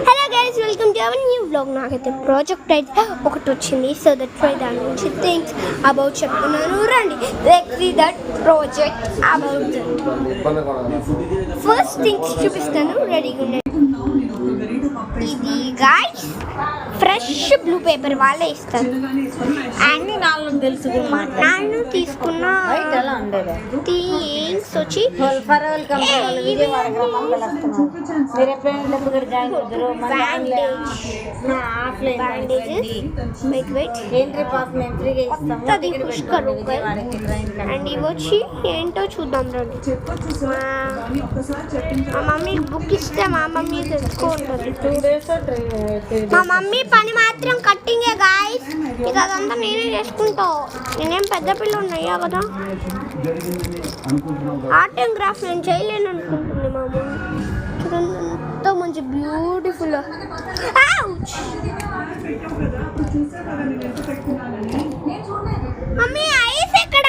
Hello guys, welcome to our new vlog. నాకైతే project అయితే ఒకటి వచ్చింది. సో దట్ వై దాని గురించి థింగ్స్ అబౌట్ చెప్తున్నాను. రండి let's see that project about first things చూపిస్తాను. రెడీగా ఉండండి. ఇది గైస్ ఫ్రెష్ బ్లూ పేపర్ వాళ్ళే ఇస్తారు. అన్ని నాలుగు తెలుసు. నాన్న తీసుకున్న థింగ్స్ వచ్చి అండ్ ఇవి వచ్చి ఏంటో చూద్దాం రండి. మా మమ్మీ బుక్ ఇస్తే మా మమ్మీ తెలుసుకుంటుంది. మా మమ్మీ పని మాత్రం కట్టింగే గాయస్. ఇక అదంతా నేనే చేసుకుంటా. నేనేం పెద్ద పిల్ల ఉన్నాయా కదా. ఆర్ట్ అండ్ క్రాఫ్ట్ నేను చేయలేను అనుకుంటుంది మా మమ్మీ. ఎంతో మంచి బ్యూటిఫుల్. మమ్మీ ఐస్ ఎక్కడ?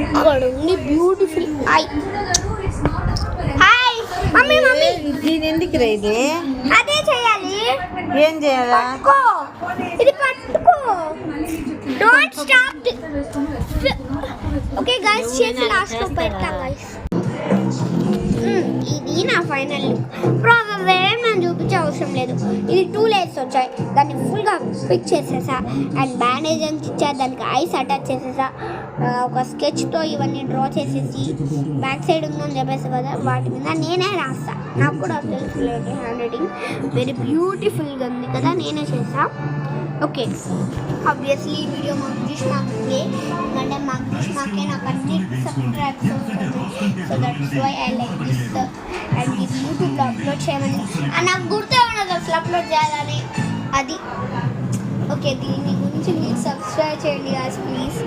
ఇక్కడ ఉంది beautiful I. Hi mummy. Mummy దీని ఎందుకు రైతే అదే చేయాలి. ఏం చేయాలా? ఇది పట్టుకో. Don't stop. ఓకే గైస్, చేసి లాస్ట్ లో పెడతాం గైస్. ఇది నా ఫైనల్ లుక్. ప్రాబ్లం ఏం నేను చూపించే అవసరం లేదు. ఇది 2 లేయర్స్ వచ్చాయి. దాన్ని ఫుల్గా ఫిక్స్ చేసేసా. అండ్ బ్యాండేజ్ అని ఇచ్చా. దానికి ఐస్ అటాచ్ చేసేసా. ఒక స్కెచ్తో ఇవన్నీ డ్రా చేసేసి బ్యాక్ సైడ్ ఉందని చెప్పేసి కదా, వాటి మీద నేనే రాస్తా. నాకు కూడా తెలుసులేదు హ్యాండ్ రైటింగ్. వెరీ బ్యూటిఫుల్గా ఉంది కదా, నేనే చేసా. ఓకే, ఆబ్వియస్లీ ఈ వీడియో మాకు చూసినాకే అంటే మాకు చూసినాకే నాకు అన్ని సబ్స్క్రైబ్స్ వస్తుంది. So that's why I like this. And ఇది యూట్యూబ్లో అప్లోడ్ చేయమని నాకు గుర్తే ఉండదు అసలు అప్లోడ్ చేయాలని. అది ఓకే, దీని గురించి మీరు సబ్స్క్రైబ్ చేయండి గాయ్స్ ప్లీజ్.